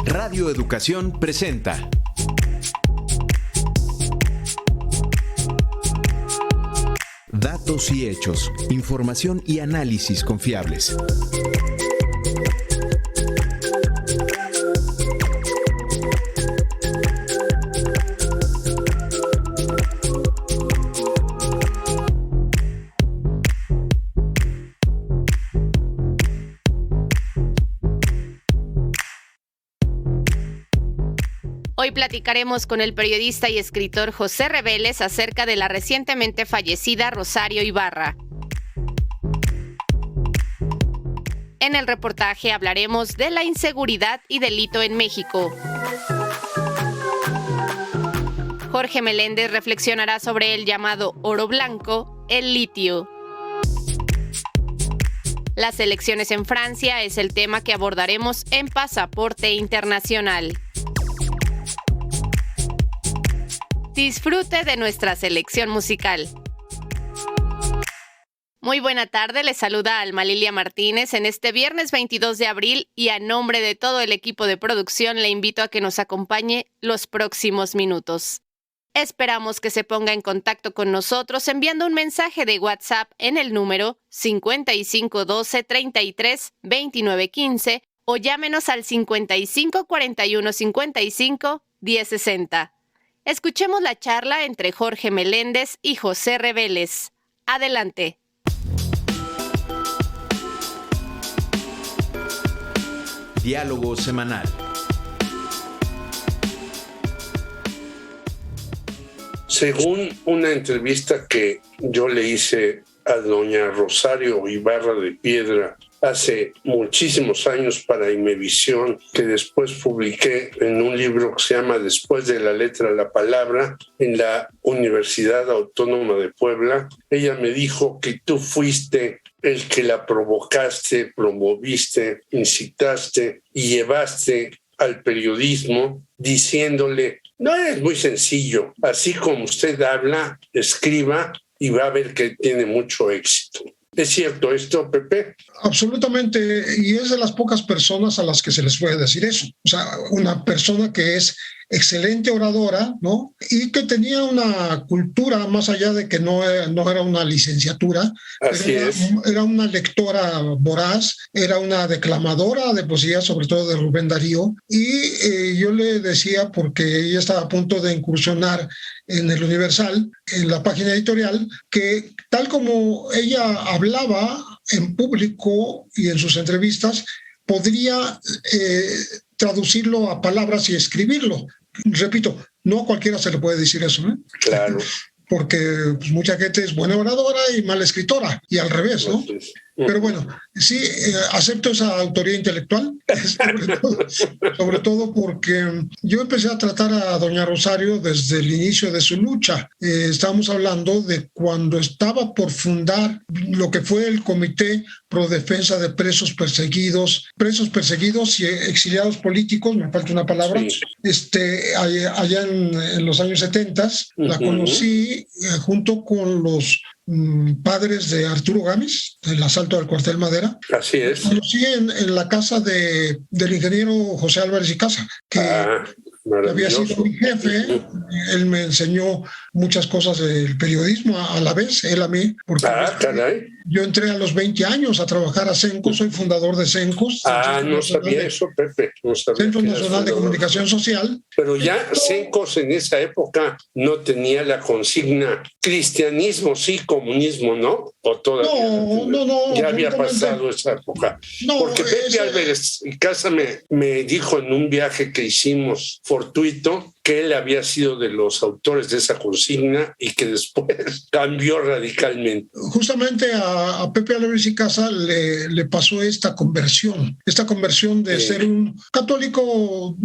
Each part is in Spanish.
Radio Educación presenta Datos y hechos, información y análisis confiables. Hoy platicaremos con el periodista y escritor José Reveles acerca de la recientemente fallecida Rosario Ibarra. En el reportaje hablaremos de la inseguridad y delito en México. Jorge Meléndez reflexionará sobre el llamado oro blanco, el litio. Las elecciones en Francia es el tema que abordaremos en Pasaporte Internacional. Disfrute de nuestra selección musical. Muy buena tarde, les saluda Alma Lilia Martínez en este viernes 22 de abril y a nombre de todo el equipo de producción le invito a que nos acompañe los próximos minutos. Esperamos que se ponga en contacto con nosotros enviando un mensaje de WhatsApp en el número 5512 33 29 15 o llámenos al 55 41 55 10 60. Escuchemos la charla entre Jorge Meléndez y José Reveles. Adelante. Diálogo semanal. Según una entrevista que yo le hice a doña Rosario Ibarra de Piedra hace muchísimos años para Imevisión, que después publiqué en un libro que se llama Después de la letra a la palabra, en la Universidad Autónoma de Puebla, ella me dijo que tú fuiste el que la provocaste, promoviste, incitaste y llevaste al periodismo diciéndole: no, es muy sencillo, así como usted habla, escriba y va a ver que tiene mucho éxito. ¿Es cierto esto, Pepe? Absolutamente, y es de las pocas personas a las que se les puede decir eso. O sea, una persona que es excelente oradora, ¿no? Y que tenía una cultura, más allá de que no era una licenciatura. Así era una lectora voraz, era una declamadora de poesía, sobre todo de Rubén Darío. Y yo le decía, porque ella estaba a punto de incursionar en el Universal, en la página editorial, que tal como ella hablaba en público y en sus entrevistas, podría traducirlo a palabras y escribirlo. Repito, no a cualquiera se le puede decir eso, ¿eh? Claro. Porque pues, mucha gente es buena oradora y mala escritora, y al revés, ¿no? Pero bueno, sí, acepto esa autoría intelectual, sobre todo porque yo empecé a tratar a doña Rosario desde el inicio de su lucha. Estábamos hablando de cuando estaba por fundar lo que fue el Comité Pro Defensa de Presos Perseguidos y exiliados políticos, me falta una palabra, sí. Allá en los años 70, la conocí junto con los padres de Arturo Gámez, del asalto al cuartel Madera. Así es. Conocí en la casa del ingeniero José Álvarez y Casa, que había sido mi jefe. Él me enseñó muchas cosas del periodismo a la vez, él a mí, porque yo entré a los 20 años a trabajar a CENCO, soy fundador de CENCOS. No sabía eso, Pepe. No sabía. Centro Nacional de Comunicación Social. Pero ya CENCOS en esa época no tenía la consigna cristianismo, sí, comunismo, ¿no? ¿O todavía? No. Ya había pasado esa época. Porque Pepe Álvarez y Casa me dijo en un viaje que hicimos fortuito que él había sido de los autores de esa consigna y que después cambió radicalmente. Justamente a Pepe Álvarez y Casa le pasó esta conversión de ser un católico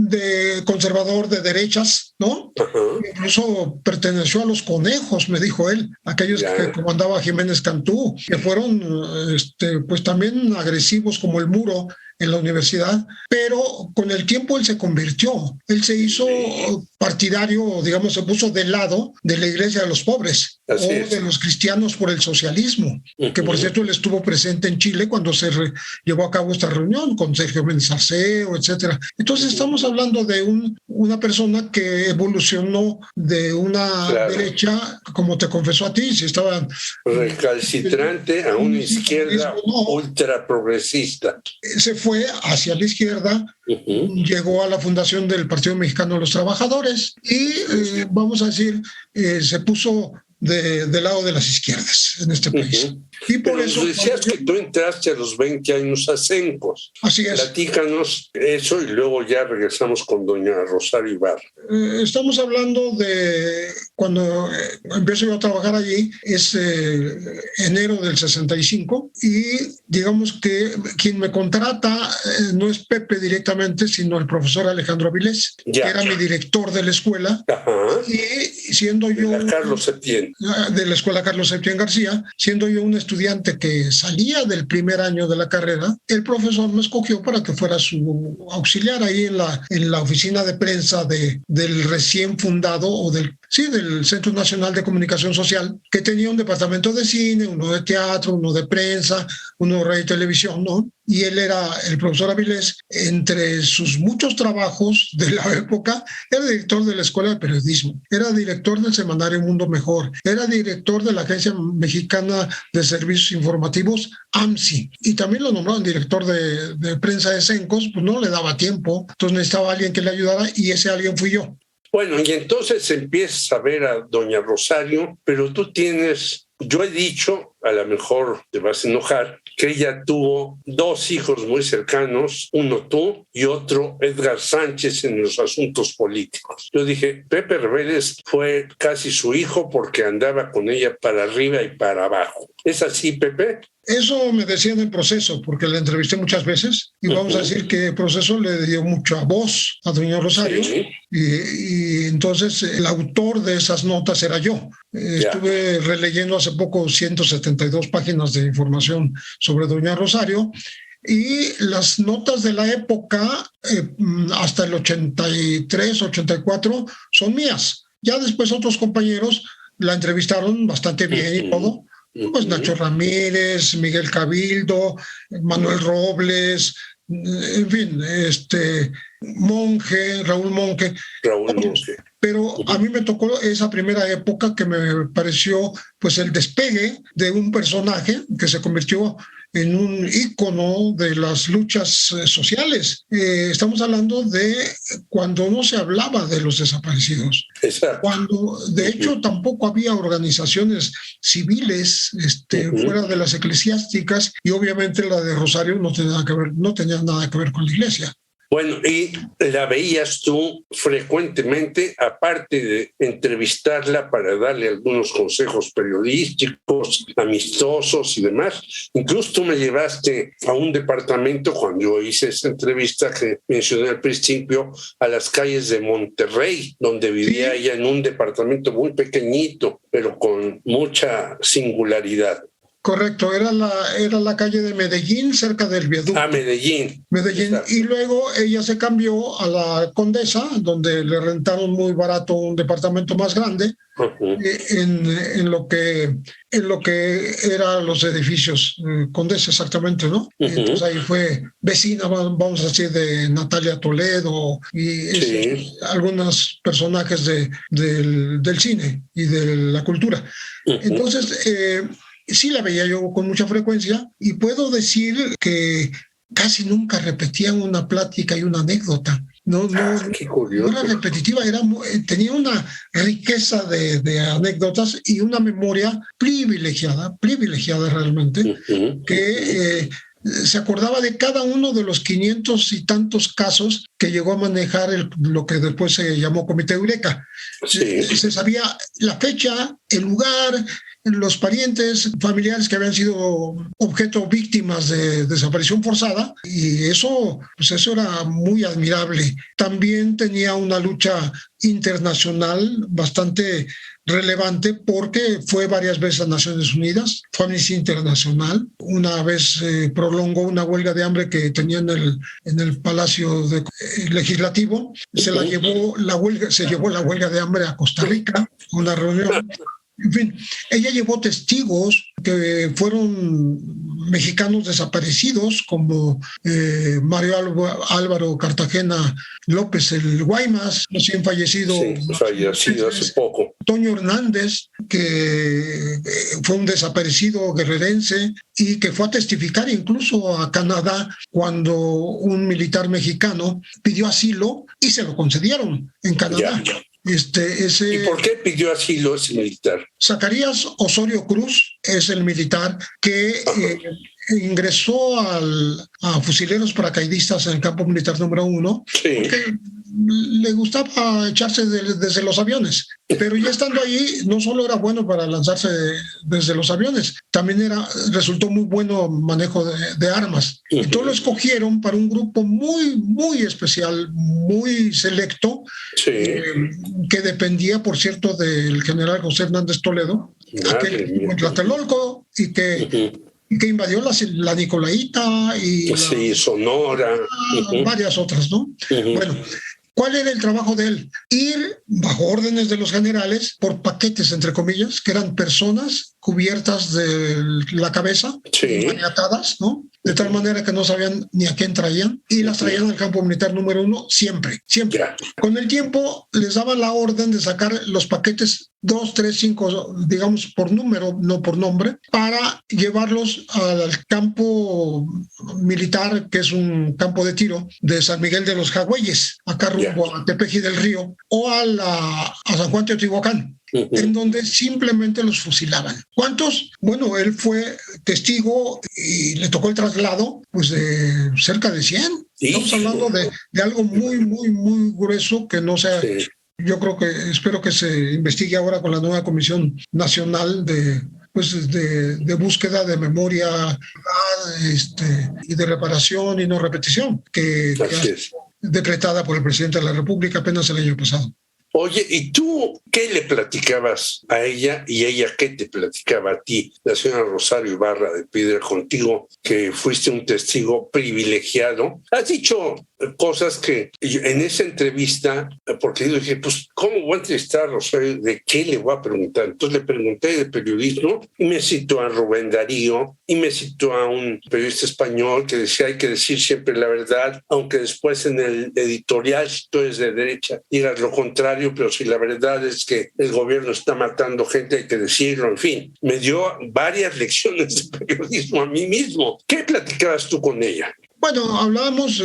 conservador de derechas, ¿no? Incluso perteneció a los conejos, me dijo él, aquellos que comandaba Jiménez Cantú, que fueron pues también agresivos como el Muro en la universidad, pero con el tiempo él se convirtió, él se hizo partidario, digamos, se puso del lado de la Iglesia de los pobres de los cristianos por el socialismo, que por cierto él estuvo presente en Chile cuando se llevó a cabo esta reunión con Sergio Benzarceo, etcétera. Entonces estamos hablando de una persona que evolucionó de una derecha, como te confesó a ti, si estaba recalcitrante a una izquierda ultra progresista. Se fue hacia la izquierda, llegó a la fundación del Partido Mexicano de los Trabajadores y vamos a decir, se puso del lado de las izquierdas en este país. Y por Pero eso decías que tú entraste a los 20 años a Cencos. Así es. Platícanos eso y luego ya regresamos con doña Rosario Ibarra. Estamos hablando de cuando empiezo yo a trabajar allí, es enero del 65, y digamos que quien me contrata no es Pepe directamente, sino el profesor Alejandro Avilés, que era mi director de la escuela. Y siendo yo... De la Carlos Septién. De la escuela Carlos Septién García, siendo yo un estudiante que salía del primer año de la carrera, el profesor me escogió para que fuera su auxiliar ahí en la oficina de prensa del recién fundado, o del Centro Nacional de Comunicación Social, que tenía un departamento de cine, uno de teatro, uno de prensa, uno de radio y televisión, ¿no? Y él era, el profesor Avilés, entre sus muchos trabajos de la época, era director de la Escuela de Periodismo, era director del semanario Mundo Mejor, era director de la Agencia Mexicana de Servicios Informativos, AMSI, y también lo nombraron director de prensa de Cencos, pues no le daba tiempo, entonces necesitaba alguien que le ayudara, y ese alguien fui yo. Bueno, y entonces empiezas a ver a doña Rosario, pero tú tienes, yo he dicho, a lo mejor te vas a enojar, que ella tuvo 2 hijos muy cercanos, uno tú y otro Edgar Sánchez en los asuntos políticos. Yo dije, Pepe Reveles fue casi su hijo porque andaba con ella para arriba y para abajo. ¿Es así, Pepe? Eso me decían en Proceso, porque la entrevisté muchas veces, y vamos a decir que Proceso le dio mucha voz a doña Rosario, y entonces el autor de esas notas era yo. Estuve releyendo hace poco 172 páginas de información sobre doña Rosario, y las notas de la época, hasta el 83, 84, son mías. Ya después otros compañeros la entrevistaron bastante bien y todo. Pues Nacho Ramírez, Miguel Cabildo, Manuel Robles, en fin, Raúl Monge. Pero a mí me tocó esa primera época que me pareció pues el despegue de un personaje que se convirtió en un ícono de las luchas sociales. Estamos hablando de cuando no se hablaba de los desaparecidos. Exacto. Cuando, de hecho, tampoco había organizaciones civiles fuera de las eclesiásticas, y obviamente la de Rosario no tenía nada que ver con la iglesia. Bueno, y la veías tú frecuentemente, aparte de entrevistarla para darle algunos consejos periodísticos, amistosos y demás. Incluso tú me llevaste a un departamento, cuando yo hice esa entrevista que mencioné al principio, a las calles de Monterrey, donde vivía ella en un departamento muy pequeñito, pero con mucha singularidad. Correcto, era la calle de Medellín, cerca del viaducto. Medellín. Exacto. Y luego ella se cambió a la Condesa, donde le rentaron muy barato un departamento más grande, en lo que eran los edificios Condesa, exactamente, ¿no? Entonces ahí fue vecina, vamos a decir, de Natalia Toledo y algunos personajes del cine y de la cultura. Entonces... sí la veía yo con mucha frecuencia, y puedo decir que casi nunca repetía una plática y una anécdota. No era repetitiva, tenía una riqueza de anécdotas y una memoria privilegiada realmente, que se acordaba de cada uno de los 500 y tantos casos que llegó a manejar lo que después se llamó Comité Eureka. Se sabía la fecha, el lugar, los parientes, familiares que habían sido objeto víctimas de desaparición forzada, y eso era muy admirable. También tenía una lucha internacional bastante relevante porque fue varias veces a Naciones Unidas, fue Amnistía Internacional, una vez prolongó una huelga de hambre que tenía en el Palacio Legislativo, se llevó la huelga de hambre a Costa Rica, a una reunión. En fin, ella llevó testigos que fueron mexicanos desaparecidos como Mario Álvaro Cartagena López, el Guaymas, recién fallecido. Sí, fallecido hace poco. Toño Hernández, que fue un desaparecido guerrerense y que fue a testificar incluso a Canadá cuando un militar mexicano pidió asilo y se lo concedieron en Canadá. Ya. ¿Y por qué pidió asilo ese militar? Zacarías Osorio Cruz es el militar que ingresó a fusileros paracaidistas en el campo militar número 1, sí, porque le gustaba echarse desde los aviones, pero ya estando ahí no solo era bueno para lanzarse desde los aviones, también resultó muy bueno manejo de armas. Entonces lo escogieron para un grupo muy, muy especial, muy selecto, sí, que dependía, por cierto, del general José Hernández Toledo, aquel en Tlatelolco, y que invadió la Nicolaita y Sonora, varias otras, ¿no? Bueno, ¿cuál era el trabajo de él? Ir bajo órdenes de los generales por paquetes, entre comillas, que eran personas cubiertas de la cabeza, maniatadas, ¿no? De tal manera que no sabían ni a quién traían, y las traían al campo militar número 1 siempre. Con el tiempo les daban la orden de sacar los paquetes 2, 3, 5, digamos por número, no por nombre, para llevarlos al campo militar, que es un campo de tiro de San Miguel de los Jagüeyes, acá rumbo a Tepeji del Río, o a San Juan Teotihuacán, en donde simplemente los fusilaban. ¿Cuántos? Bueno, él fue testigo y le tocó el traslado pues de cerca de 100. Estamos hablando de algo muy, muy, muy grueso que no sea... Yo espero que se investigue ahora con la nueva Comisión Nacional de búsqueda de memoria y de reparación y no repetición, que es decretada por el presidente de la República apenas el año pasado. Oye, ¿y tú qué le platicabas a ella y ella qué te platicaba a ti? La señora Rosario Ibarra de Piedra, contigo, que fuiste un testigo privilegiado. Has dicho cosas que en esa entrevista, porque yo dije, pues, ¿cómo voy a entrevistar a Rosario? ¿De qué le voy a preguntar? Entonces le pregunté de periodismo y me citó a Rubén Darío y me citó a un periodista español que decía, hay que decir siempre la verdad, aunque después en el editorial, si tú eres de derecha, digas lo contrario, pero si la verdad es que el gobierno está matando gente, hay que decirlo. En fin, me dio varias lecciones de periodismo a mí mismo. ¿Qué platicabas tú con ella? Bueno, hablábamos,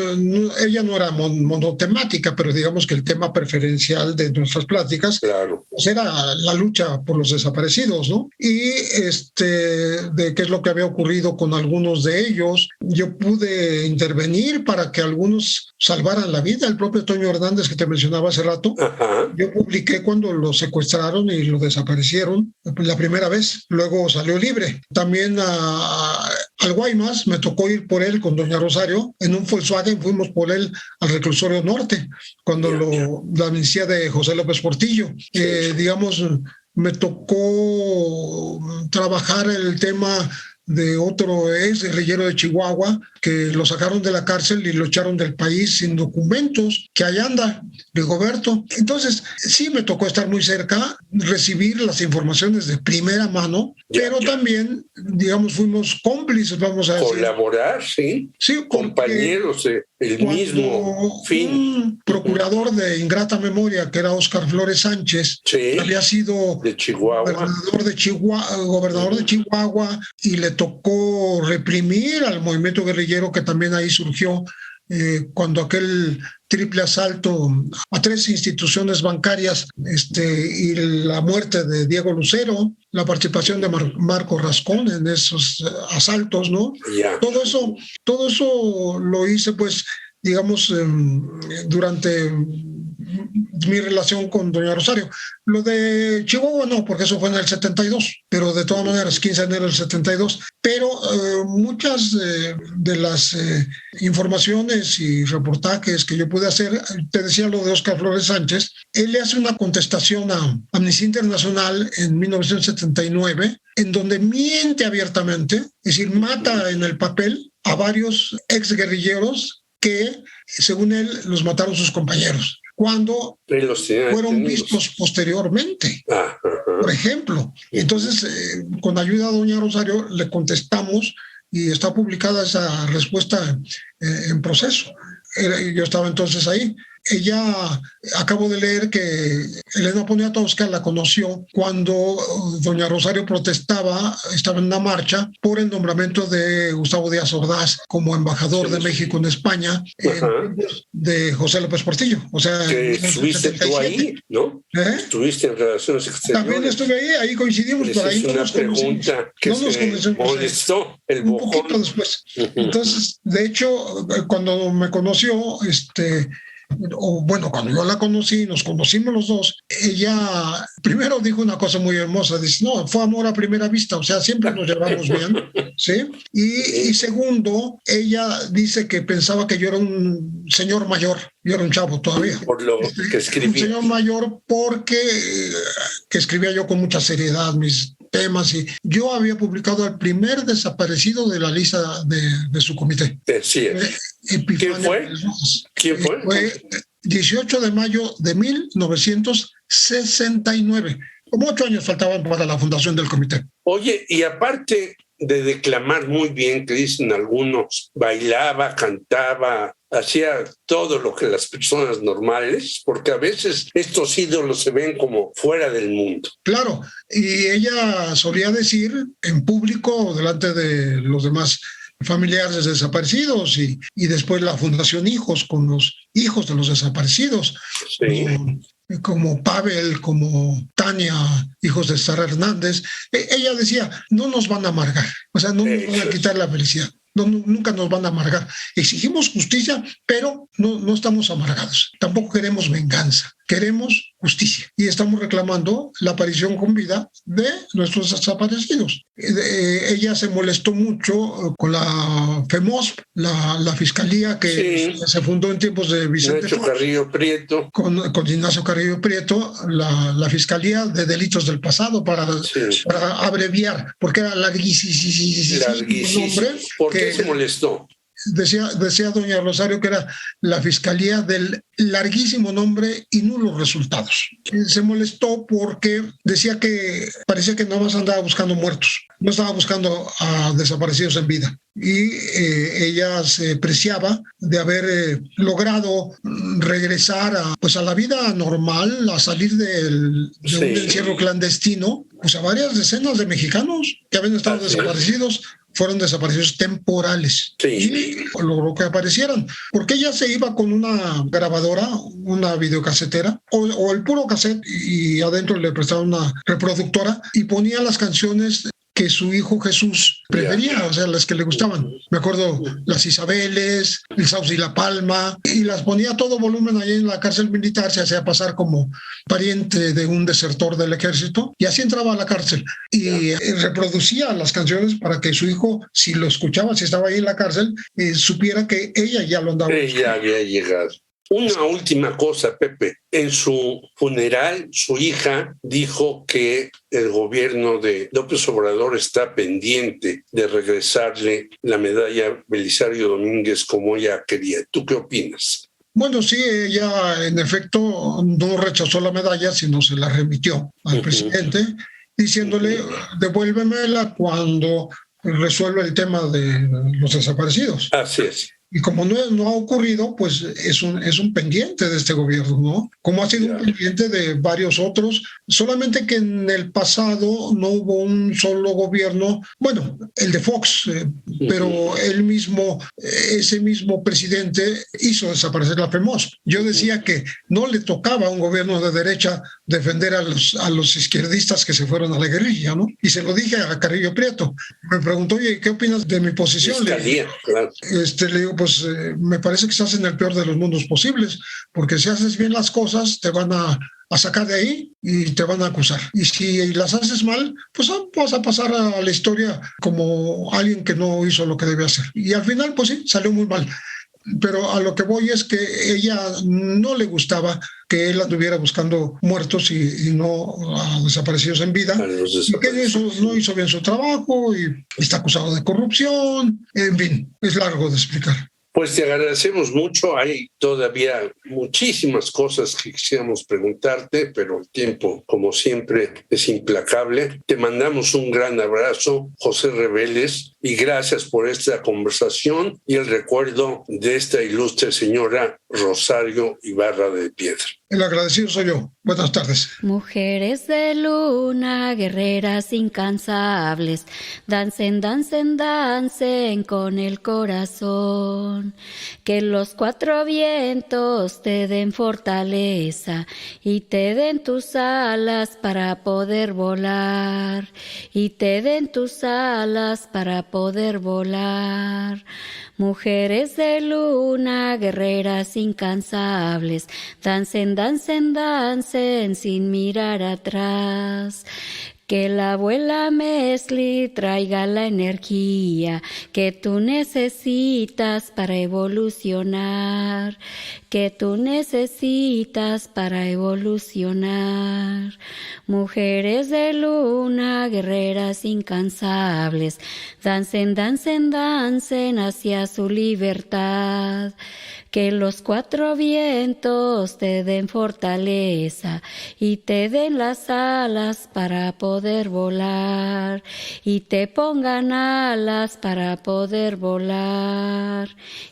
ella no era monotemática, pero digamos que el tema preferencial de nuestras pláticas pues era la lucha por los desaparecidos, ¿no? Y de qué es lo que había ocurrido con algunos de ellos. Yo pude intervenir para que algunos salvaran la vida. El propio Toño Hernández, que te mencionaba hace rato, yo publiqué cuando lo secuestraron y lo desaparecieron la primera vez. Luego salió libre. También al Guaymas me tocó ir por él con doña Rosario. En un Volkswagen fuimos por él al reclusorio norte, cuando la amnistía de José López Portillo. Digamos, me tocó trabajar el tema de otro ex guerrillero de Chihuahua, que lo sacaron de la cárcel y lo echaron del país sin documentos, que allá anda, Rigoberto. Entonces, sí me tocó estar muy cerca, recibir las informaciones de primera mano, pero también, digamos, fuimos cómplices, vamos a decir. Colaborar, sí. Sí, compañeros del mismo fin. Un procurador de ingrata memoria, que era Óscar Flores Sánchez, había sido de Chihuahua. gobernador de Chihuahua, y le tocó reprimir al movimiento guerrillero que también ahí surgió cuando aquel triple asalto a 3 instituciones bancarias y la muerte de Diego Lucero, la participación de Marco Rascón en esos asaltos, ¿no? Todo eso lo hice, pues, digamos, durante mi relación con doña Rosario. Lo de Chihuahua no, porque eso fue en el 72, pero de todas maneras, 15 de enero del 72. Pero muchas de las informaciones y reportajes que yo pude hacer, te decía lo de Óscar Flores Sánchez, él le hace una contestación a Amnistía Internacional en 1979, en donde miente abiertamente, es decir, mata en el papel a varios exguerrilleros que, según él, los mataron sus compañeros, cuando fueron vistos posteriormente, por ejemplo. Entonces, con ayuda de doña Rosario, le contestamos y está publicada esa respuesta en proceso. Yo estaba entonces ahí. Ella, acabo de leer que Elena Poniatowska la conoció cuando doña Rosario protestaba, estaba en una marcha por el nombramiento de Gustavo Díaz Ordaz como embajador de México en España, de José López Portillo. O sea, que estuviste tú ahí, ¿no? Estuviste en Relaciones Exteriores. También estuve ahí coincidimos, pero ahí no nos pregunta que no nos molestó el bojón. Un poquito después. Entonces, de hecho, cuando me conoció, cuando yo la conocí, nos conocimos los dos, ella primero dijo una cosa muy hermosa, dice, no, fue amor a primera vista, o sea, siempre nos llevamos bien, ¿sí? Y segundo, ella dice que pensaba que yo era un señor mayor, yo era un chavo todavía. Por lo que escribía. Un señor mayor porque que escribía yo con mucha seriedad mis temas, y yo había publicado el primer desaparecido de la lista de su comité. Sí. ¿Quién fue? Fue 18 de mayo de 1969. Como 8 años faltaban para la fundación del comité. Oye, y aparte de declamar muy bien, que dicen algunos, bailaba, cantaba, hacía todo lo que las personas normales, porque a veces estos ídolos se ven como fuera del mundo. Claro, y ella solía decir en público, delante de los demás familiares desaparecidos, y después la Fundación Hijos, con los hijos de los desaparecidos, sí, como Pavel, como Tania, hijos de Sara Hernández. Ella decía, no nos van a amargar, o sea, no nos van a quitar la felicidad. No, nunca nos van a amargar. Exigimos justicia, pero no estamos amargados. Tampoco queremos venganza. Queremos justicia. Y estamos reclamando la aparición con vida de nuestros desaparecidos. Ella se molestó mucho con la FEMOSP, la fiscalía que se fundó en tiempos de Vicente Ignacio Carrillo Prieto. Con Ignacio Carrillo Prieto, la Fiscalía de Delitos del Pasado, para abreviar, porque era larguísimo nombre. ¿Por qué se molestó? Decía doña Rosario que era la Fiscalía del larguísimo nombre y nulos resultados. Se molestó porque decía que parecía que nada más andaba buscando muertos, no estaba buscando a desaparecidos en vida. Y ella se preciaba de haber logrado regresar a la vida normal, a salir de un encierro clandestino, pues a varias decenas de mexicanos que habían estado desaparecidos. Fueron desaparecidos temporales y logró que aparecieran, porque ella se iba con una grabadora, una videocasetera o el puro cassette, y adentro le prestaba una reproductora y ponía las canciones que su hijo Jesús prefería, o sea, las que le gustaban. Me acuerdo Las Isabeles, El Sauce y la Palma, y las ponía a todo volumen ahí en la cárcel militar. Se hacía pasar como pariente de un desertor del ejército y así entraba a la cárcel y reproducía las canciones para que su hijo, si lo escuchaba, si estaba ahí en la cárcel, supiera que ella ya lo andaba buscando. Ella había llegado. Una última cosa, Pepe. En su funeral, su hija dijo que el gobierno de López Obrador está pendiente de regresarle la medalla Belisario Domínguez como ella quería. ¿Tú qué opinas? Bueno, sí, ella en efecto no rechazó la medalla, sino se la remitió al presidente, diciéndole, devuélvemela cuando resuelva el tema de los desaparecidos. Así es. Y como no ha ocurrido, pues es un pendiente de este gobierno, ¿no? Como ha sido un pendiente de varios otros, solamente que en el pasado no hubo un solo gobierno, bueno, el de Fox, pero ese mismo presidente hizo desaparecer la FEMOSP. Yo decía que no le tocaba a un gobierno de derecha defender a los izquierdistas que se fueron a la guerrilla, ¿no? Y se lo dije a Carrillo Prieto. Me preguntó, oye, ¿qué opinas de mi posición? Fiscalía, claro. Le digo, pues me parece que estás en el peor de los mundos posibles, porque si haces bien las cosas te van a sacar de ahí y te van a acusar. Y si las haces mal, pues vas a pasar a la historia como alguien que no hizo lo que debía hacer. Y al final, pues sí, salió muy mal. Pero a lo que voy es que ella no le gustaba que él anduviera buscando muertos y no a desaparecidos en vida. Y que no hizo bien su trabajo y está acusado de corrupción. En fin, es largo de explicar. Pues te agradecemos mucho. Hay todavía muchísimas cosas que quisiéramos preguntarte, pero el tiempo, como siempre, es implacable. Te mandamos un gran abrazo, José Reveles, y gracias por esta conversación y el recuerdo de esta ilustre señora Rosario Ibarra de Piedra. El agradecido soy yo. Buenas tardes. Mujeres de luna, guerreras incansables, dancen, dancen, dancen con el corazón. Que los cuatro vientos te den fortaleza y te den tus alas para poder volar. Y te den tus alas para poder volar. Mujeres de luna, guerreras incansables, dancen, dancen, dancen sin mirar atrás. Que la abuela Mesli traiga la energía que tú necesitas para evolucionar, que tú necesitas para evolucionar. Mujeres de luna, guerreras incansables, dancen, dancen, dancen hacia su libertad. Que los cuatro vientos te den fortaleza y te den las alas para poder volar y te pongan alas para poder volar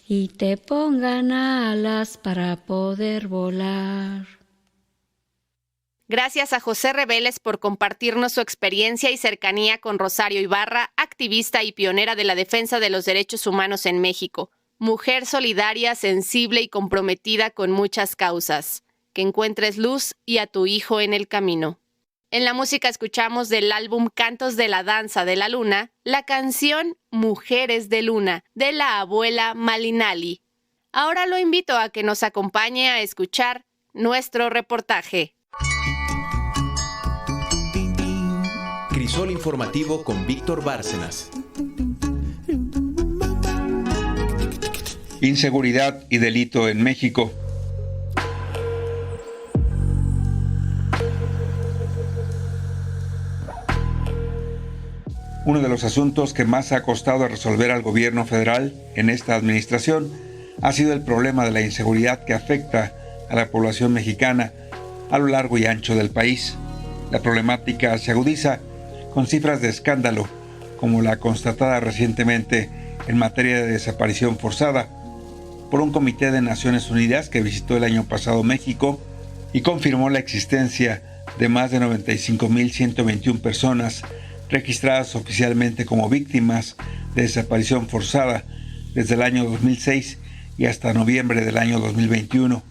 y te pongan alas para poder volar. Gracias a José Reveles por compartirnos su experiencia y cercanía con Rosario Ibarra, activista y pionera de la defensa de los derechos humanos en México. Mujer solidaria, sensible y comprometida con muchas causas. Que encuentres luz y a tu hijo en el camino. En la música escuchamos del álbum Cantos de la Danza de la Luna, la canción Mujeres de Luna, de la abuela Malinali. Ahora lo invito a que nos acompañe a escuchar nuestro reportaje. Crisol informativo con Víctor Bárcenas. Inseguridad y delito en México. Uno de los asuntos que más ha costado resolver al gobierno federal en esta administración ha sido el problema de la inseguridad que afecta a la población mexicana a lo largo y ancho del país. La problemática se agudiza con cifras de escándalo, como la constatada recientemente en materia de desaparición forzada por un comité de Naciones Unidas que visitó el año pasado México y confirmó la existencia de más de 95.121 personas registradas oficialmente como víctimas de desaparición forzada desde el año 2006 y hasta noviembre del año 2021.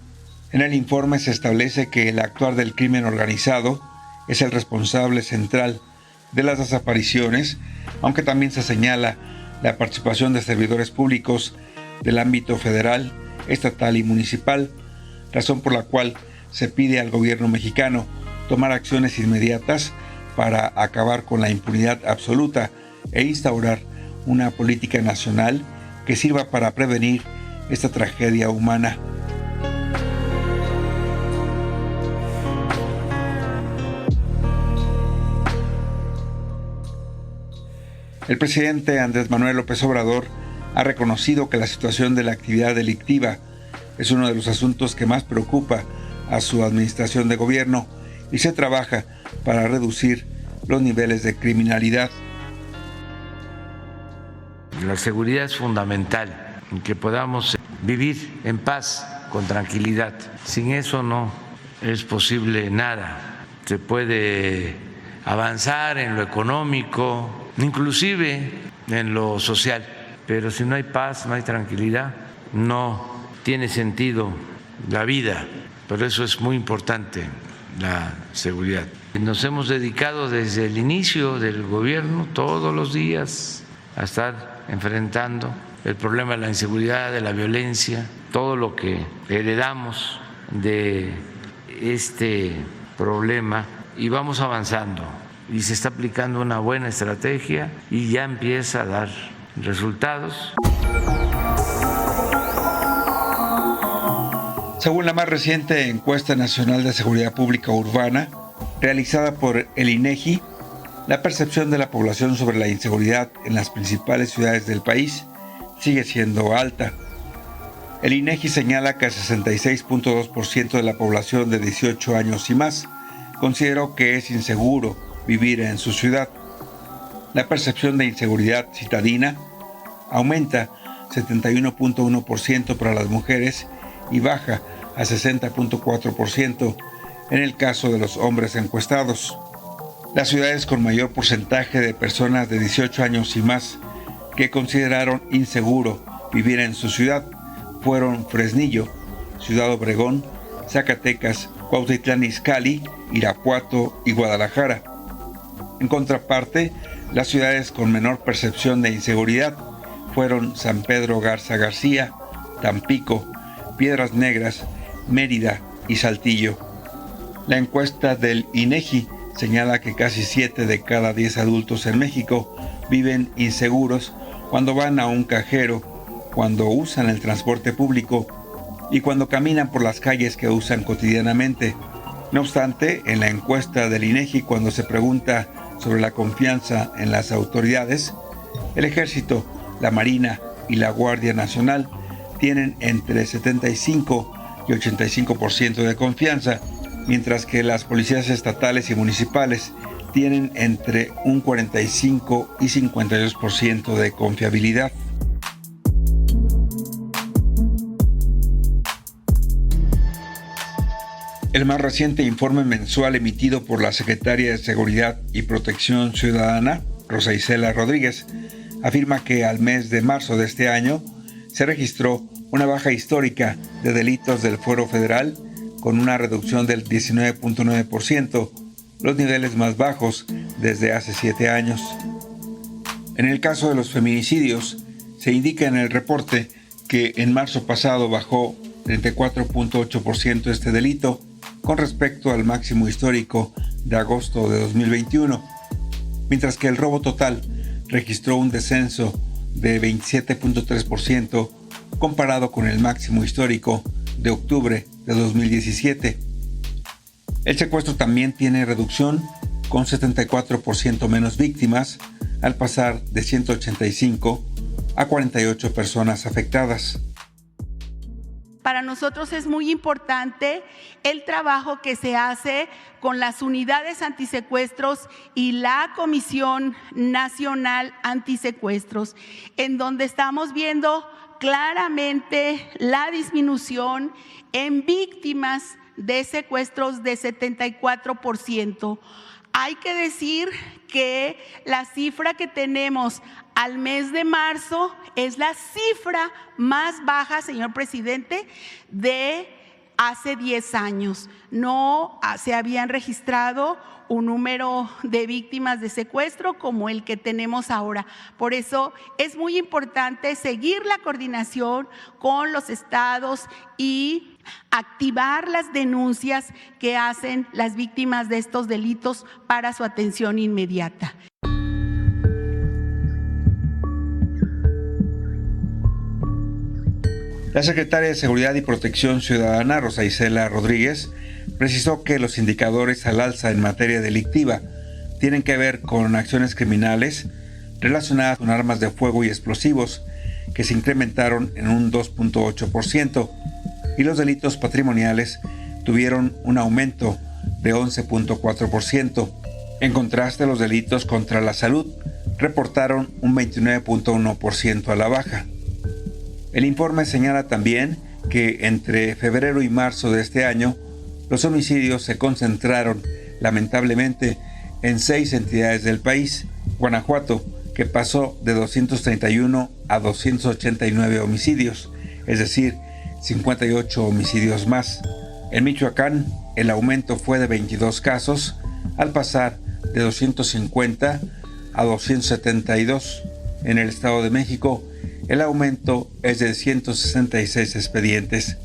En el informe se establece que el actuar del crimen organizado es el responsable central de las desapariciones, aunque también se señala la participación de servidores públicos del ámbito federal, estatal y municipal, razón por la cual se pide al gobierno mexicano tomar acciones inmediatas para acabar con la impunidad absoluta e instaurar una política nacional que sirva para prevenir esta tragedia humana. El presidente Andrés Manuel López Obrador ha reconocido que la situación de la actividad delictiva es uno de los asuntos que más preocupa a su administración de gobierno y se trabaja para reducir los niveles de criminalidad. La seguridad es fundamental, que podamos vivir en paz, con tranquilidad. Sin eso no es posible nada. Se puede avanzar en lo económico, inclusive en lo social. Pero si no hay paz, no hay tranquilidad, no tiene sentido la vida. Por eso es muy importante la seguridad. Nos hemos dedicado desde el inicio del gobierno, todos los días, a estar enfrentando el problema de la inseguridad, de la violencia, todo lo que heredamos de este problema, y vamos avanzando y se está aplicando una buena estrategia y ya empieza a dar resultados. Según la más reciente encuesta nacional de seguridad pública urbana, realizada por el INEGI, la percepción de la población sobre la inseguridad en las principales ciudades del país sigue siendo alta. El INEGI señala que el 66.2% de la población de 18 años y más consideró que es inseguro vivir en su ciudad. La percepción de inseguridad citadina aumenta 71.1% para las mujeres y baja a 60.4% en el caso de los hombres encuestados. Las ciudades con mayor porcentaje de personas de 18 años y más que consideraron inseguro vivir en su ciudad fueron Fresnillo, Ciudad Obregón, Zacatecas, Cuautitlán Izcalli, Irapuato y Guadalajara. En contraparte, las ciudades con menor percepción de inseguridad fueron San Pedro Garza García, Tampico, Piedras Negras, Mérida y Saltillo. La encuesta del INEGI señala que casi 7 de cada 10 adultos en México viven inseguros cuando van a un cajero, cuando usan el transporte público y cuando caminan por las calles que usan cotidianamente. No obstante, en la encuesta del INEGI, cuando se pregunta sobre la confianza en las autoridades, el Ejército, la Marina y la Guardia Nacional tienen entre 75 y 85% de confianza, mientras que las policías estatales y municipales tienen entre un 45 y 52% de confiabilidad. El más reciente informe mensual emitido por la Secretaria de Seguridad y Protección Ciudadana, Rosa Isela Rodríguez, afirma que al mes de marzo de este año se registró una baja histórica de delitos del fuero federal con una reducción del 19.9%, los niveles más bajos desde hace 7 años. En el caso de los feminicidios, se indica en el reporte que en marzo pasado bajó 34.8% este delito con respecto al máximo histórico de agosto de 2021, mientras que el robo total registró un descenso de 27.3% comparado con el máximo histórico de octubre de 2017. El secuestro también tiene reducción con 74% menos víctimas al pasar de 185 a 48 personas afectadas. Para nosotros es muy importante el trabajo que se hace con las unidades antisecuestros y la Comisión Nacional Antisecuestros, en donde estamos viendo claramente la disminución en víctimas de secuestros de 74%. Hay que decir que la cifra que tenemos al mes de marzo es la cifra más baja, señor presidente, de hace 10 años. No se habían registrado un número de víctimas de secuestro como el que tenemos ahora. Por eso es muy importante seguir la coordinación con los estados y activar las denuncias que hacen las víctimas de estos delitos para su atención inmediata. La secretaria de Seguridad y Protección Ciudadana, Rosa Isela Rodríguez, precisó que los indicadores al alza en materia delictiva tienen que ver con acciones criminales relacionadas con armas de fuego y explosivos, que se incrementaron en un 2.8%, y los delitos patrimoniales tuvieron un aumento de 11.4%. En contraste, los delitos contra la salud reportaron un 29.1% a la baja. El informe señala también que entre febrero y marzo de este año, los homicidios se concentraron lamentablemente en 6 entidades del país. Guanajuato, que pasó de 231 a 289 homicidios, es decir, 58 homicidios más. En Michoacán, el aumento fue de 22 casos, al pasar de 250 a 272. En el Estado de México, El aumento es de 166 expedientes.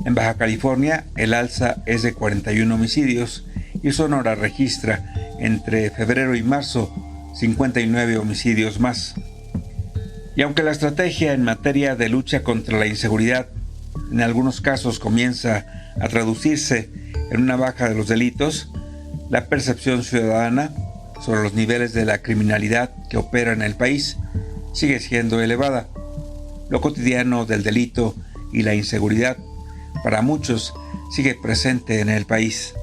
En Baja California, el alza es de 41 homicidios y Sonora registra entre febrero y marzo 59 homicidios más. Y aunque la estrategia en materia de lucha contra la inseguridad en algunos casos comienza a traducirse en una baja de los delitos, la percepción ciudadana sobre los niveles de la criminalidad que opera en el país sigue siendo elevada. Lo cotidiano del delito y la inseguridad para muchos sigue presente en el país.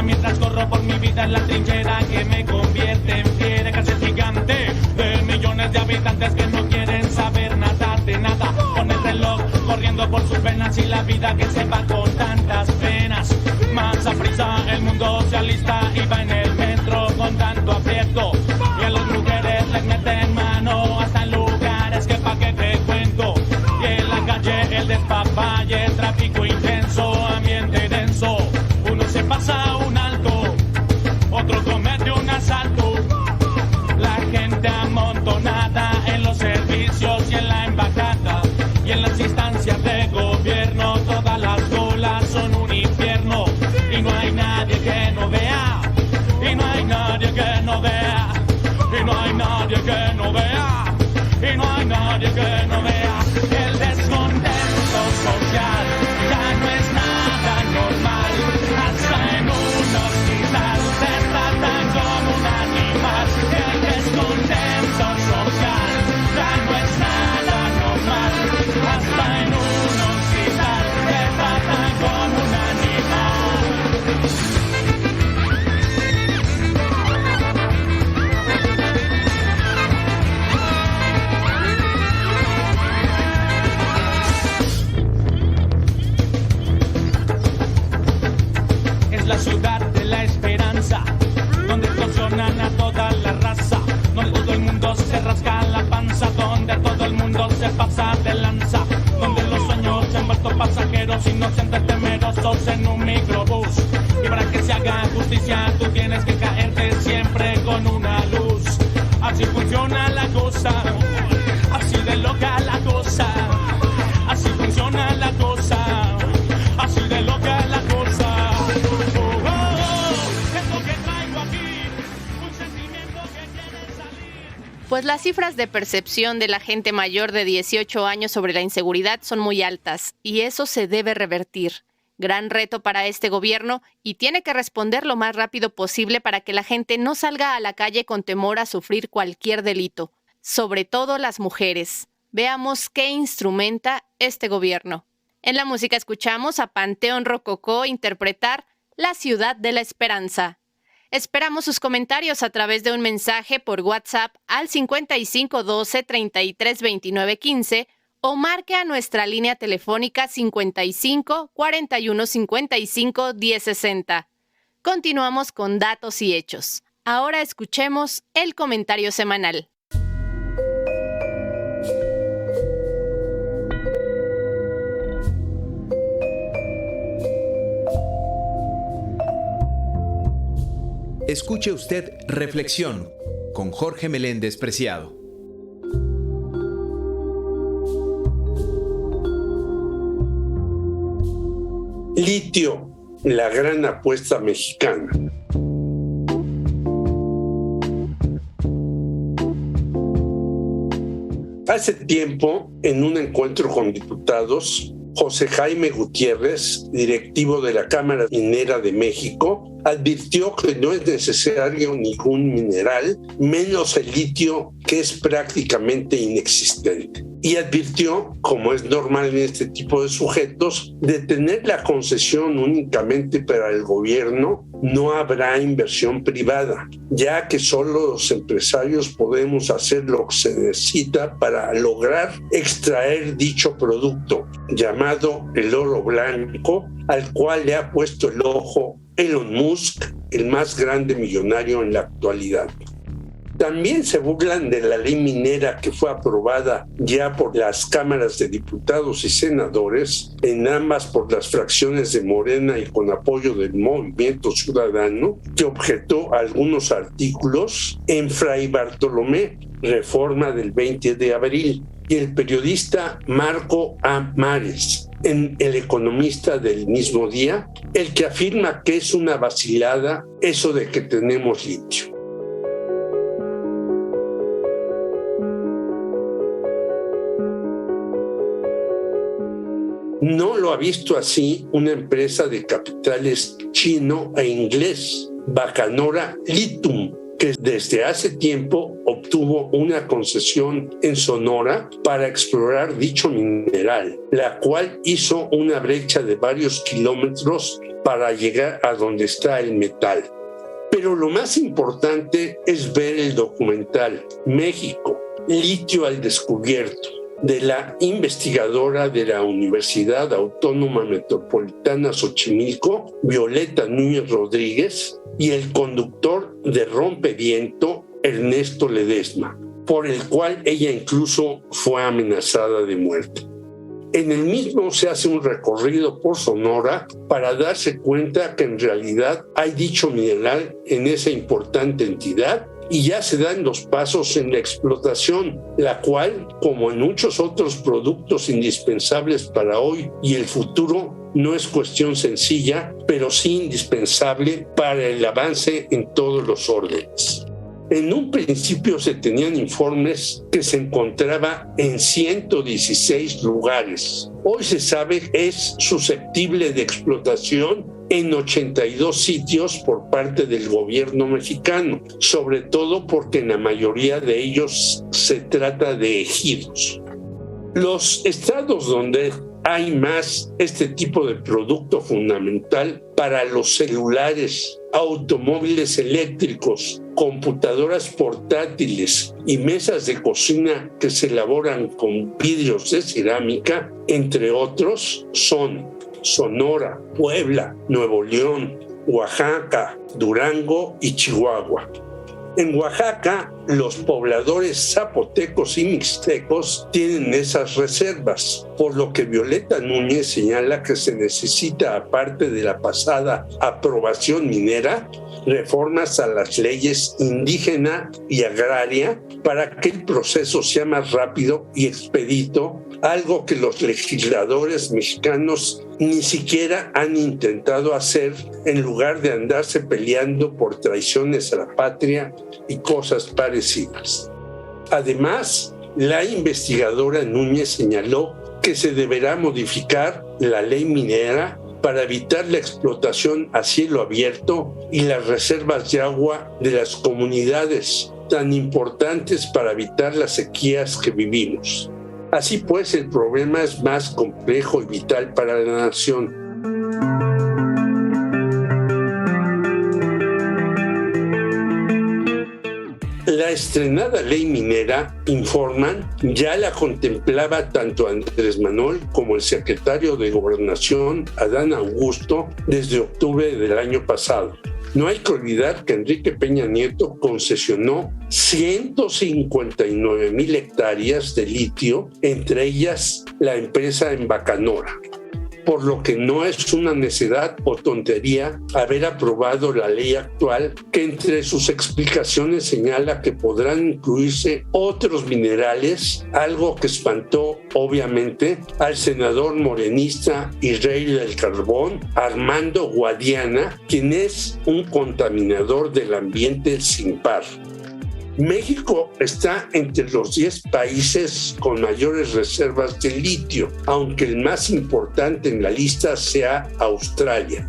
Mientras corro por mi vida en la trinchera que me convierte en fiera, casi gigante de millones de habitantes que no quieren saber nada de nada, con el reloj corriendo por sus venas y la vida que se va con tantas penas. Más a prisa el mundo se alista y va en el metro con tanto aprieto, y a las mujeres les meten mano hasta en lugares que pa' que te cuento, y en la calle el despapalle, tráfico intenso, ambiente denso. Uno se pasa un alto, otro comete un asalto. La gente amontonada en los servicios y en la embajada y en las instancias de gobierno. Todas las colas son un infierno y no hay nadie que no vea, y no hay nadie que no vea, y no hay nadie que no vea, y no hay nadie que no vea. El descontento social ya no es nada normal. Hasta en un hospital te tratan como un animal. El descontento social ya no es nada normal. Hasta en un hospital te tratan como un animal. La ciudad de la esperanza, donde extorsionan a toda la raza, donde todo el mundo se rasca la panza, donde todo el mundo se pasa de lanza, donde los sueños se han vuelto pasajeros inocentes temerosos en un microbús. Y para que se haga justicia tú tienes que caerte siempre con una luz. Así funciona la cosa, así de loca la cosa, así funciona la cosa, así de loca la cosa. Pues las cifras de percepción de la gente mayor de 18 años sobre la inseguridad son muy altas y eso se debe revertir. Gran reto para este gobierno y tiene que responder lo más rápido posible para que la gente no salga a la calle con temor a sufrir cualquier delito, sobre todo las mujeres. Veamos qué instrumenta este gobierno. En la música escuchamos a Panteón Rococó interpretar La Ciudad de la Esperanza. Esperamos sus comentarios a través de un mensaje por WhatsApp al 5512 33 29 15 o marque a nuestra línea telefónica 55 41 55 10 60. Continuamos con datos y hechos. Ahora escuchemos el comentario semanal. Escuche usted Reflexión con Jorge Meléndez Preciado. Litio, la gran apuesta mexicana. Hace tiempo, en un encuentro con diputados, José Jaime Gutiérrez, directivo de la Cámara Minera de México, advirtió que no es necesario ningún mineral, menos el litio, que es prácticamente inexistente. y advirtió, como es normal en este tipo de sujetos, de tener la concesión únicamente para el gobierno, no habrá inversión privada, ya que solo los empresarios podemos hacer lo que se necesita para lograr extraer dicho producto, llamado el oro blanco, al cual le ha puesto el ojo Elon Musk, el más grande millonario en la actualidad. También se burlan de la ley minera que fue aprobada ya por las cámaras de diputados y senadores, en ambas por las fracciones de Morena y con apoyo del Movimiento Ciudadano, que objetó algunos artículos en Fray Bartolomé, reforma del 20 de abril, y el periodista Marco A. Mares, en El Economista del mismo día, el que afirma que es una vacilada eso de que tenemos litio. No lo ha visto así una empresa de capitales chino e inglés, Bacanora Lithium, que desde hace tiempo obtuvo una concesión en Sonora para explorar dicho mineral, la cual hizo una brecha de varios kilómetros para llegar a donde está el metal. Pero lo más importante es ver el documental México, litio al descubierto, de la investigadora de la Universidad Autónoma Metropolitana Xochimilco, Violeta Núñez Rodríguez, y el conductor de Rompeviento, Ernesto Ledesma, por el cual ella incluso fue amenazada de muerte. En el mismo se hace un recorrido por Sonora para darse cuenta que en realidad hay dicho mineral en esa importante entidad y ya se dan los pasos en la explotación, la cual, como en muchos otros productos indispensables para hoy y el futuro, no es cuestión sencilla, pero sí indispensable para el avance en todos los órdenes. En un principio se tenían informes que se encontraba en 116 lugares. Hoy se sabe que es susceptible de explotación en 82 sitios por parte del gobierno mexicano, sobre todo porque en la mayoría de ellos se trata de ejidos. Los estados donde hay más este tipo de producto fundamental para los celulares, automóviles eléctricos, computadoras portátiles y mesas de cocina que se elaboran con vidrios de cerámica, entre otros, son Sonora, Puebla, Nuevo León, Oaxaca, Durango y Chihuahua. En Oaxaca, los pobladores zapotecos y mixtecos tienen esas reservas, por lo que Violeta Núñez señala que se necesita, aparte de la pasada aprobación minera, reformas a las leyes indígena y agraria para que el proceso sea más rápido y expedito, algo que los legisladores mexicanos ni siquiera han intentado hacer, en lugar de andarse peleando por traiciones a la patria y cosas parecidas. Además, la investigadora Núñez señaló que se deberá modificar la ley minera para evitar la explotación a cielo abierto y las reservas de agua de las comunidades tan importantes para evitar las sequías que vivimos. Así pues, el problema es más complejo y vital para la nación. La estrenada ley minera, informan, ya la contemplaba tanto Andrés Manuel como el secretario de Gobernación, Adán Augusto, desde octubre del año pasado. No hay que olvidar que Enrique Peña Nieto concesionó 159,000 hectáreas de litio, entre ellas la empresa en Bacanora, por lo que no es una necedad o tontería haber aprobado la ley actual, que entre sus explicaciones señala que podrán incluirse otros minerales, algo que espantó obviamente al senador morenista y rey del carbón, Armando Guadiana, quien es un contaminador del ambiente sin par. México está entre los 10 países con mayores reservas de litio, aunque el más importante en la lista sea Australia.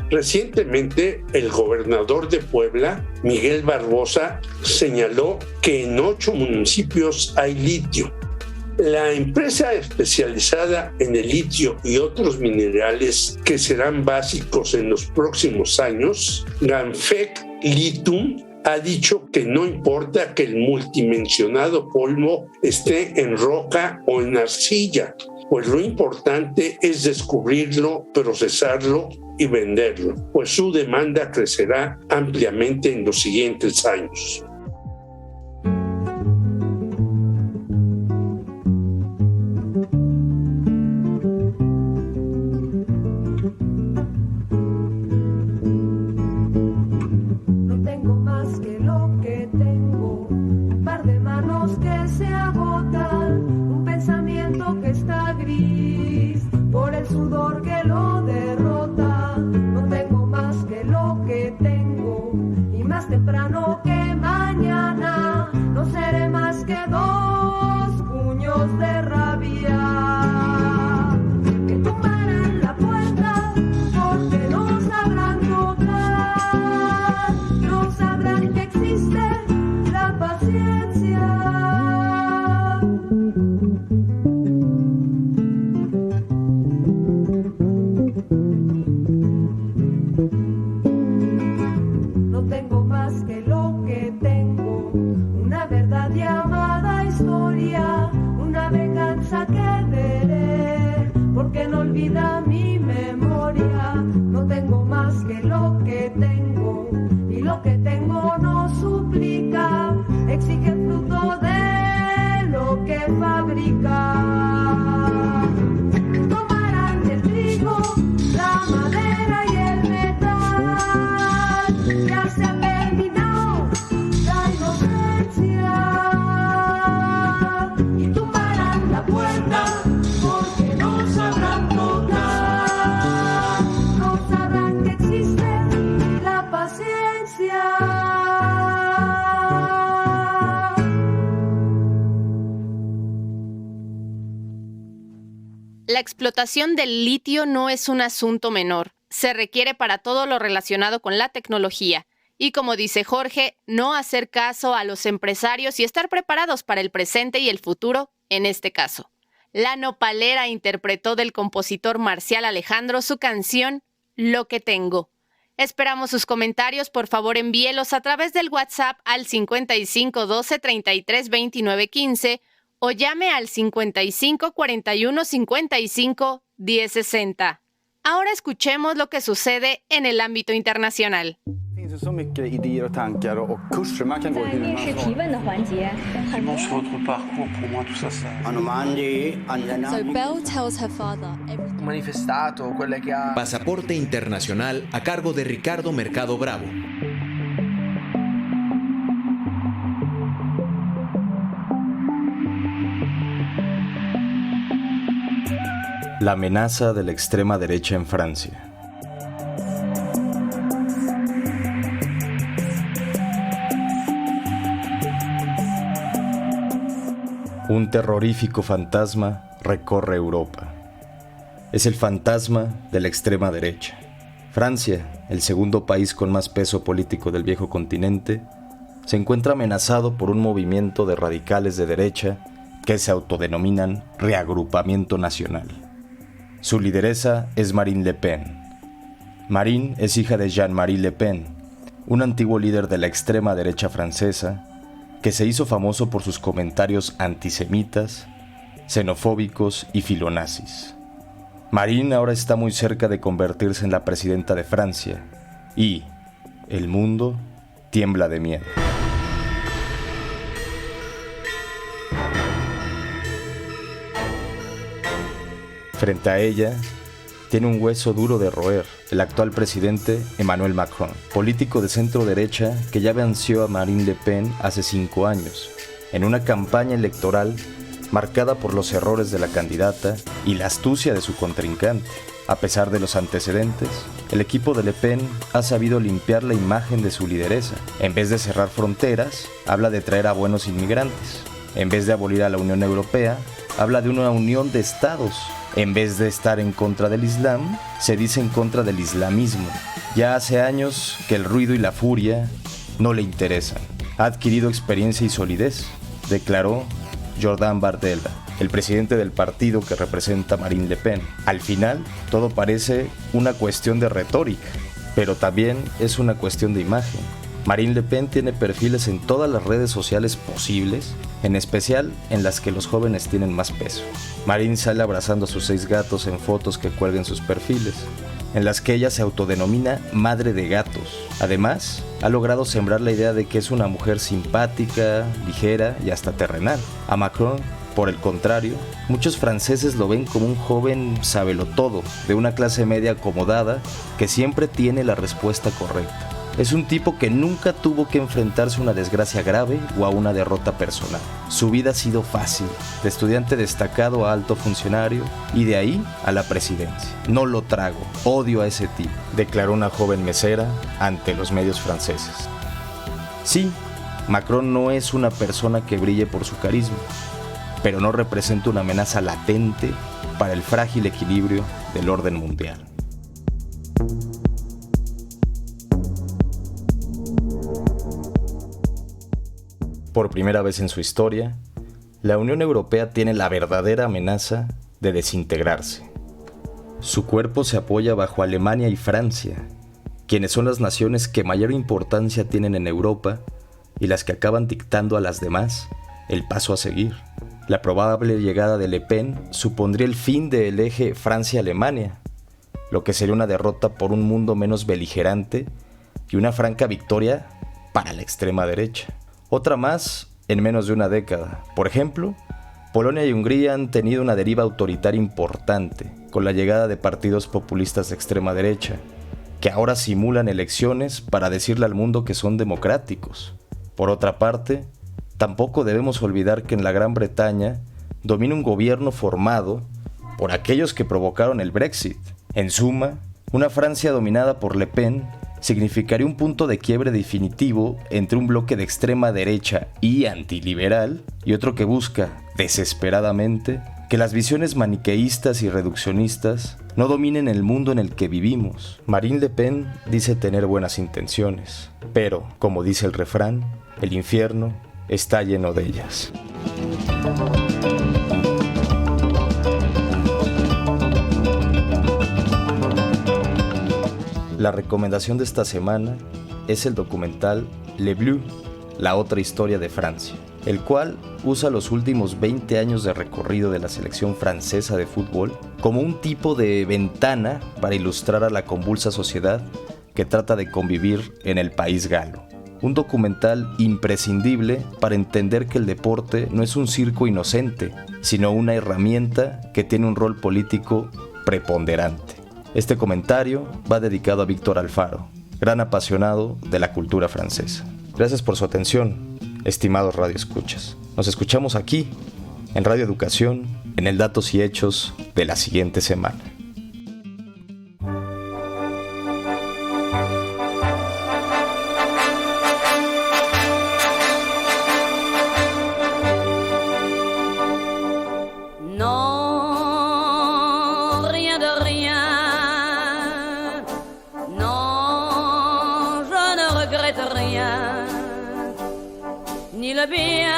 Recientemente, el gobernador de Puebla, Miguel Barbosa, señaló que en 8 municipios hay litio. La empresa especializada en el litio y otros minerales que serán básicos en los próximos años, Ganfeng Lithium, ha dicho que no importa que el multimencionado polvo esté en roca o en arcilla, pues lo importante es descubrirlo, procesarlo y venderlo, pues su demanda crecerá ampliamente en los siguientes años. La explotación del litio no es un asunto menor. Se requiere para todo lo relacionado con la tecnología. Y como dice Jorge, no hacer caso a los empresarios y estar preparados para el presente y el futuro, en este caso. La Nopalera interpretó del compositor Marcial Alejandro su canción Lo que tengo. Esperamos sus comentarios, por favor envíelos a través del WhatsApp al 55 12 33 29 15 o llame al 55 41 55 10 60. Ahora escuchemos lo que sucede en el ámbito internacional. Pasaporte internacional a cargo de Ricardo Mercado Bravo. La amenaza de la extrema derecha en Francia. Un terrorífico fantasma recorre Europa. Es el fantasma de la extrema derecha. Francia, el segundo país con más peso político del viejo continente, se encuentra amenazado por un movimiento de radicales de derecha que se autodenominan Reagrupamiento Nacional. Su lideresa es Marine Le Pen. Marine es hija de Jean-Marie Le Pen, un antiguo líder de la extrema derecha francesa que se hizo famoso por sus comentarios antisemitas, xenofóbicos y filonazis. Marine ahora está muy cerca de convertirse en la presidenta de Francia y el mundo tiembla de miedo. Frente a ella, tiene un hueso duro de roer el actual presidente Emmanuel Macron, político de centro derecha que ya venció a Marine Le Pen hace 5 años, en una campaña electoral marcada por los errores de la candidata y la astucia de su contrincante. A pesar de los antecedentes, el equipo de Le Pen ha sabido limpiar la imagen de su lideresa. En vez de cerrar fronteras, habla de traer a buenos inmigrantes. En vez de abolir a la Unión Europea, habla de una unión de estados. En vez de estar en contra del Islam, se dice en contra del islamismo. Ya hace años que el ruido y la furia no le interesan. Ha adquirido experiencia y solidez, declaró Jordan Bardella, el presidente del partido que representa Marine Le Pen. Al final, todo parece una cuestión de retórica, pero también es una cuestión de imagen. Marine Le Pen tiene perfiles en todas las redes sociales posibles, en especial en las que los jóvenes tienen más peso. Marine sale abrazando a sus 6 gatos en fotos que cuelga en sus perfiles, en las que ella se autodenomina madre de gatos. Además, ha logrado sembrar la idea de que es una mujer simpática, ligera y hasta terrenal. A Macron, por el contrario, muchos franceses lo ven como un joven sabelotodo, de una clase media acomodada, que siempre tiene la respuesta correcta. Es un tipo que nunca tuvo que enfrentarse a una desgracia grave o a una derrota personal. Su vida ha sido fácil, de estudiante destacado a alto funcionario y de ahí a la presidencia. No lo trago, odio a ese tipo, declaró una joven mesera ante los medios franceses. Sí, Macron no es una persona que brille por su carisma, pero no representa una amenaza latente para el frágil equilibrio del orden mundial. Por primera vez en su historia, la Unión Europea tiene la verdadera amenaza de desintegrarse. Su cuerpo se apoya bajo Alemania y Francia, quienes son las naciones que mayor importancia tienen en Europa y las que acaban dictando a las demás el paso a seguir. La probable llegada de Le Pen supondría el fin del eje Francia-Alemania, lo que sería una derrota por un mundo menos beligerante y una franca victoria para la extrema derecha. Otra más en menos de una década. Por ejemplo, Polonia y Hungría han tenido una deriva autoritaria importante con la llegada de partidos populistas de extrema derecha, que ahora simulan elecciones para decirle al mundo que son democráticos. Por otra parte, tampoco debemos olvidar que en la Gran Bretaña domina un gobierno formado por aquellos que provocaron el Brexit. En suma, una Francia dominada por Le Pen significaría un punto de quiebre definitivo entre un bloque de extrema derecha y antiliberal y otro que busca, desesperadamente, que las visiones maniqueístas y reduccionistas no dominen el mundo en el que vivimos. Marine Le Pen dice tener buenas intenciones, pero, como dice el refrán, el infierno está lleno de ellas. La recomendación de esta semana es el documental Le Bleu, la otra historia de Francia, el cual usa los últimos 20 años de recorrido de la selección francesa de fútbol como un tipo de ventana para ilustrar a la convulsa sociedad que trata de convivir en el país galo. Un documental imprescindible para entender que el deporte no es un circo inocente, sino una herramienta que tiene un rol político preponderante. Este comentario va dedicado a Víctor Alfaro, gran apasionado de la cultura francesa. Gracias por su atención, estimados radioescuchas. Nos escuchamos aquí, en Radio Educación, en el Datos y Hechos de la siguiente semana. Ni le bien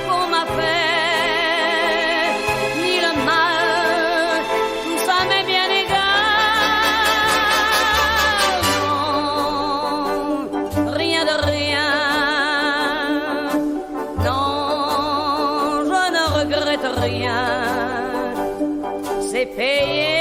qu'on m'a fait, ni le mal, tout ça m'est bien égal. Non, rien de rien. Non, je ne regrette rien. C'est payé.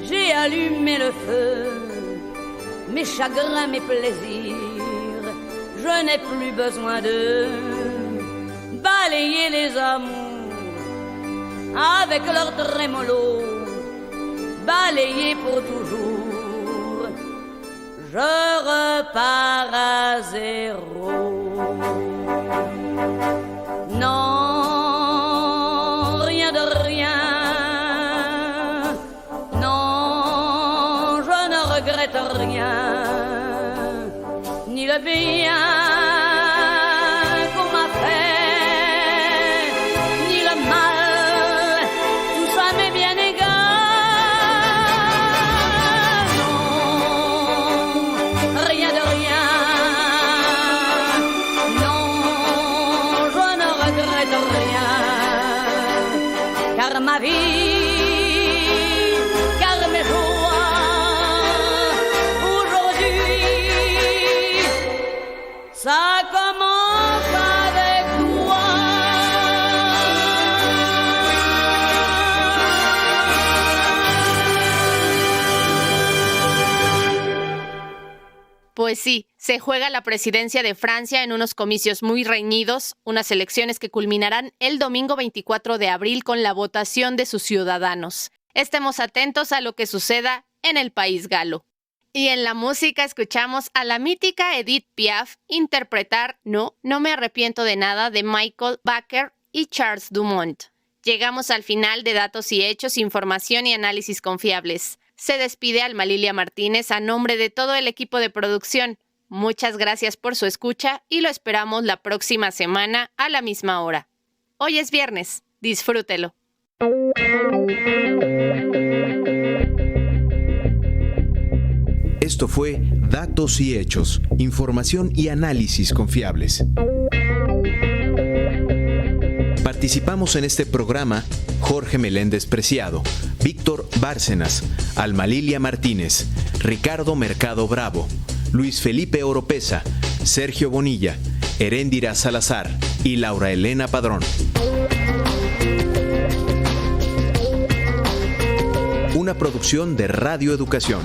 J'ai allumé le feu, mes chagrins, mes plaisirs. Je n'ai plus besoin de balayer les amours avec leur trémolo, balayer pour toujours. Je repars à zéro. Non, rien de rien. Rien, ni le bien qu'on m'a fait, ma vie, car mes joies aujourd'hui, ça commence avec toi. Pues sí, se juega la presidencia de Francia en unos comicios muy reñidos, unas elecciones que culminarán el domingo 24 de abril con la votación de sus ciudadanos. Estemos atentos a lo que suceda en el país galo. Y en la música escuchamos a la mítica Edith Piaf interpretar No me arrepiento de nada de Michael Bublé y Charles Dumont. Llegamos al final de Datos y Hechos, información y análisis confiables. Se despide Alma Lilia Martínez a nombre de todo el equipo de producción. Muchas gracias por su escucha y lo esperamos la próxima semana a la misma hora. Hoy es viernes, disfrútelo. Esto fue Datos y Hechos, información y análisis confiables. Participamos en este programa Jorge Meléndez Preciado, Víctor Bárcenas, Alma Lilia Martínez, Ricardo Mercado Bravo, Luis Felipe Oropesa, Sergio Bonilla, Heréndira Salazar y Laura Elena Padrón. Una producción de Radio Educación.